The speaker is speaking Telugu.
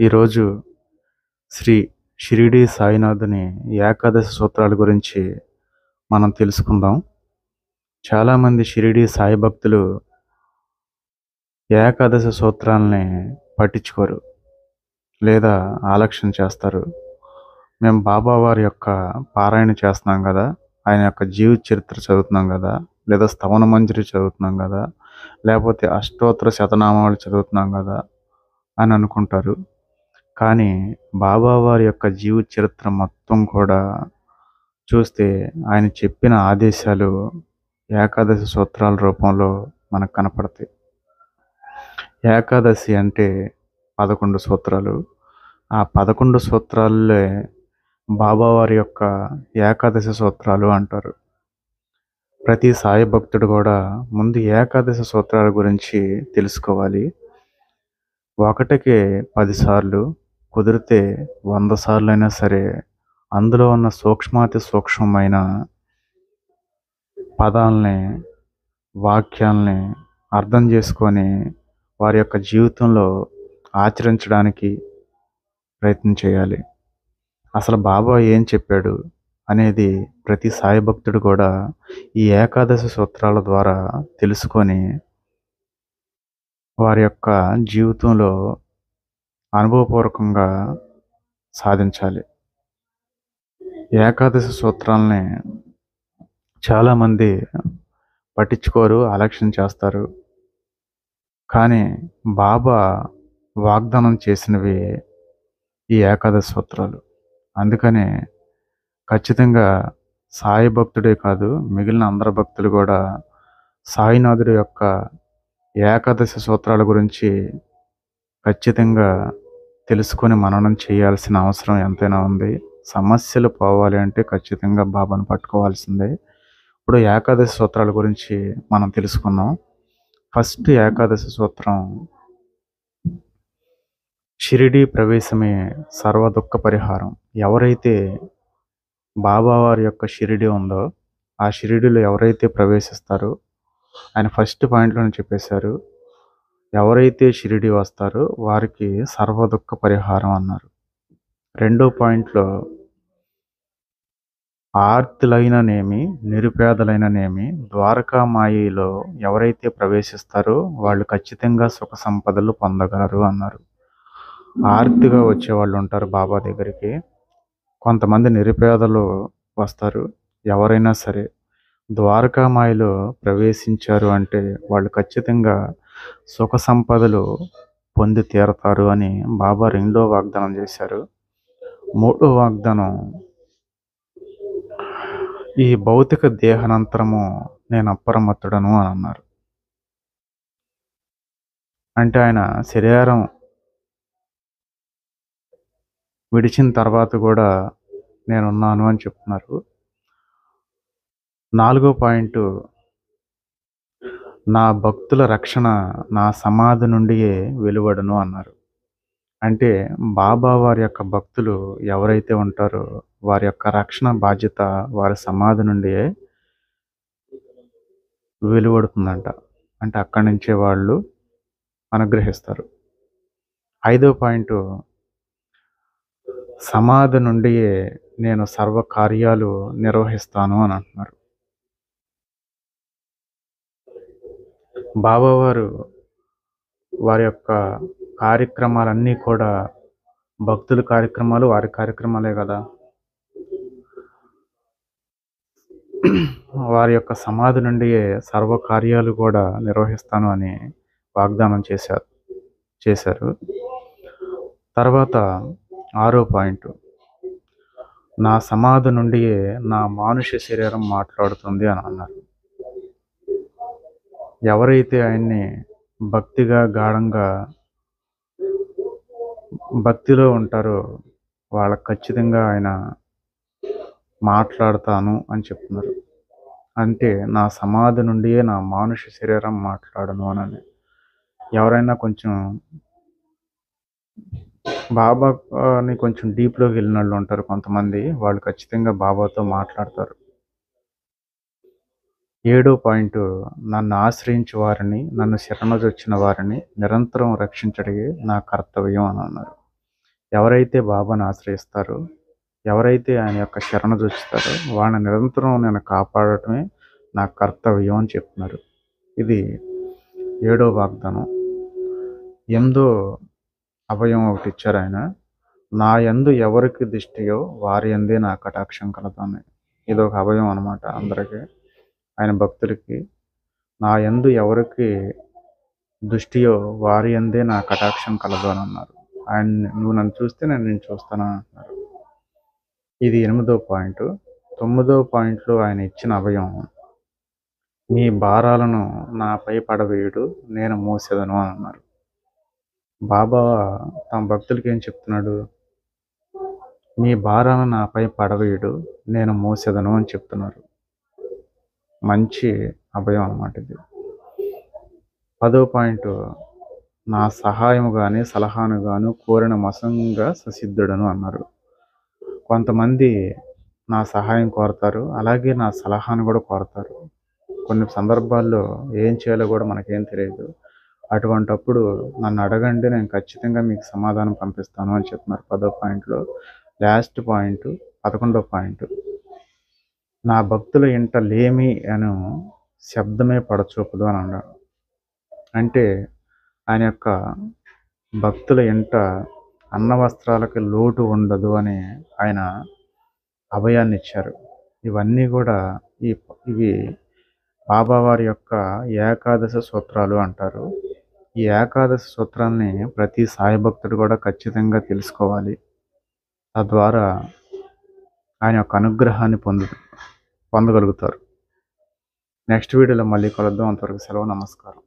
ఈరోజు శ్రీ షిరిడి సాయినాథుని ఏకాదశి సూత్రాల గురించి మనం తెలుసుకుందాం. చాలామంది షిరిడి సాయి భక్తులు ఏకాదశి సూత్రాలని పట్టించుకోరు లేదా ఆలక్ష్యం చేస్తారు. మేము బాబా వారి యొక్క పారాయణ చేస్తున్నాం కదా, ఆయన యొక్క జీవిత చరిత్ర చదువుతున్నాం కదా, లేదా స్తవన మంజరి చదువుతున్నాం కదా, లేకపోతే అష్టోత్తర శతనామాలు చదువుతున్నాం కదా అని అనుకుంటారు. కానీ బాబా వారి యొక్క జీవిత చరిత్ర మొత్తం కూడా చూస్తే ఆయన చెప్పిన ఆదేశాలు ఏకాదశి సూత్రాల రూపంలో మనకు కనపడతాయి. ఏకాదశి అంటే 11 సూత్రాలు. ఆ 11 సూత్రాలే బాబా వారి యొక్క ఏకాదశి సూత్రాలు అంటారు. ప్రతి సాయి భక్తుడు కూడా ముందు ఏకాదశి సూత్రాల గురించి తెలుసుకోవాలి. ఒకటికి 10 సార్లు, కుదిరితే 100 సార్లైనా సరే అందులో ఉన్న సూక్ష్మాతి సూక్ష్మమైన పదాలని, వాక్యాలని అర్థం చేసుకొని వారి యొక్క జీవితంలో ఆచరించడానికి ప్రయత్నం చేయాలి. అసలు బాబా ఏం చెప్పాడు అనేది ప్రతి సాయి భక్తుడు కూడా ఈ ఏకాదశి సూత్రాల ద్వారా తెలుసుకొని వారి యొక్క జీవితంలో అనుభవపూర్వకంగా సాధించాలి. ఏకాదశి సూత్రాలని చాలామంది పట్టించుకోరు, అలక్ష్యం చేస్తారు. కానీ బాబా వాగ్దానం చేసినవి ఈ ఏకాదశి సూత్రాలు. అందుకనే ఖచ్చితంగా సాయి భక్తుడే కాదు, మిగిలిన అందరు భక్తులు కూడా సాయినాథుడి యొక్క ఏకాదశి సూత్రాల గురించి ఖచ్చితంగా తెలుసుకొని మననం చేయాల్సిన అవసరం ఎంతైనా ఉంది. సమస్యలు పోవాలి అంటే ఖచ్చితంగా బాబాను పట్టుకోవాల్సిందే. ఇప్పుడు ఏకాదశి సూత్రాల గురించి మనం తెలుసుకుందాం. ఫస్ట్ ఏకాదశి సూత్రం, షిరిడి ప్రవేశమే సర్వ దుఃఖ పరిహారం. ఎవరైతే బాబా వారి యొక్క షిరిడి ఉందో ఆ షిరిడిలో ఎవరైతే ప్రవేశిస్తారో ఆయన ఫస్ట్ పాయింట్లోనే చెప్పేశారు, ఎవరైతే షిరిడి వస్తారో వారికి సర్వ దుఃఖ పరిహారం అన్నారు. రెండో పాయింట్లో ఆర్తులైననేమి, నిరుపేదలైననేమి ద్వారకామాయిలో ఎవరైతే ప్రవేశిస్తారో వాళ్ళు ఖచ్చితంగా సుఖ సంపదలు పొందగలరు అన్నారు. ఆర్తిగా వచ్చేవాళ్ళు ఉంటారు బాబా దగ్గరికి, కొంతమంది నిరుపేదలు వస్తారు. ఎవరైనా సరే ద్వారకామాయిలో ప్రవేశించారు అంటే వాళ్ళు ఖచ్చితంగా సుఖ సంపదలు పొంది తీరతారు అని బాబా రెండో వాగ్దానం చేశారు. మూడో వాగ్దానం, ఈ భౌతిక దేహానంతరము నేను అప్రమత్తుడను అని అన్నారు. అంటే ఆయన శరీరం విడిచిన తర్వాత కూడా నేనున్నాను అని చెప్తున్నారు. నాలుగో పాయింట్, నా భక్తుల రక్షణ నా సమాధి నుండియే వెలువడును అన్నారు. అంటే బాబా వారి యొక్క భక్తులు ఎవరైతే ఉంటారో వారి యొక్క రక్షణ బాధ్యత వారి సమాధి నుండియే వెలువడుతుందంట. అంటే అక్కడి నుంచే వాళ్ళు అనుగ్రహిస్తారు. ఐదో పాయింట్, సమాధి నుండియే నేను సర్వ కార్యాలు నిర్వహిస్తాను అని అంటున్నారు. బాబావారు వారి యొక్క కార్యక్రమాలన్నీ కూడా భక్తుల కార్యక్రమాలు వారి కార్యక్రమాలే కదా. వారి యొక్క సమాధి నుండియే సర్వ కార్యాలు కూడా నిర్వహిస్తాను అని వాగ్దానం చేశారు. తర్వాత ఆరో పాయింట్, నా సమాధి నుండియే నా మానుష శరీరం మాట్లాడుతుంది అని అన్నారు. ఎవరైతే ఆయన్ని భక్తిగా గాఢంగా భక్తిలో ఉంటారో వాళ్ళకి ఖచ్చితంగా ఆయన మాట్లాడతాను అని చెప్తున్నారు. అంటే నా సమాధి నుండియే నా మానుష శరీరం మాట్లాడను అని. ఎవరైనా కొంచెం బాబాని కొంచెం డీప్లోకి వెళ్ళిన వాళ్ళు ఉంటారు కొంతమంది, వాళ్ళు ఖచ్చితంగా బాబాతో మాట్లాడతారు. ఏడో పాయింట్, నన్ను ఆశ్రయించే వారిని, నన్ను శరణొచ్చిన వారిని నిరంతరం రక్షించడమే నా కర్తవ్యం అని అన్నారు. ఎవరైతే బాబాను ఆశ్రయిస్తారో, ఎవరైతే ఆయన యొక్క శరణుజొచ్చుతారో వాళ్ళని నిరంతరం నేను కాపాడటమే నా కర్తవ్యం అని చెప్తున్నారు. ఇది ఏడో వాగ్దానం. ఎనిమిదో అభయం ఒకటి ఇచ్చారు ఆయన. నా యందు ఎవరికి దిష్టియో వారి యందే నా కటాక్షం కలదు అని. ఇది ఒక అభయం అనమాట అందరికీ, ఆయన భక్తులకి. నా యందు ఎవరికి దృష్టియో వారి యందే నా కటాక్షం కలదు అని అన్నారు. ఆయన నువ్వు నన్ను చూస్తే నేను నిన్ను చూస్తాను అంటున్నారు. ఇది 8వ పాయింట్. 9వ పాయింట్లో ఆయన ఇచ్చిన అభయం, మీ భారాలను నాపై పడవేయుడు నేను మోసేదను అని అన్నారు. బాబా తమ భక్తులకి ఏం చెప్తున్నాడు? మీ భారాలను నాపై పడవేయుడు నేను మోసేదను అని చెప్తున్నారు. మంచి అభయం అన్నమాట ఇది. 10వ పాయింట్, నా సహాయము కానీ సలహాను గాను కోరిన మసంగా ససిద్ధుడను అన్నారు. కొంతమంది నా సహాయం కోరతారు, అలాగే నా సలహాను కూడా కోరతారు. కొన్ని సందర్భాల్లో ఏం చేయాలో కూడా మనకేం తెలియదు. అటువంటప్పుడు నన్ను అడగండి, నేను ఖచ్చితంగా మీకు సమాధానం పంపిస్తాను అని చెప్తున్నారు 10వ పాయింట్లో. లాస్ట్ పాయింట్ 11వ పాయింట్, నా భక్తుల ఇంట లేమి అను శబ్దమే పడచూపదు అని అన్నారు. అంటే ఆయన యొక్క భక్తుల ఇంట అన్న వస్త్రాలకి లోటు ఉండదు అని ఆయన అభయాన్ని ఇచ్చారు. ఇవన్నీ కూడా ఇవి బాబావారి యొక్క ఏకాదశ సూత్రాలు అంటారు. ఈ ఏకాదశ సూత్రాల్ని ప్రతి సాయి భక్తుడు కూడా ఖచ్చితంగా తెలుసుకోవాలి. తద్వారా ఆయన యొక్క అనుగ్రహాన్ని పొందగలుగుతారు. నెక్స్ట్ వీడియోలో మళ్ళీ కలుద్దాం. అంతవరకు సెలవు. నమస్కారం.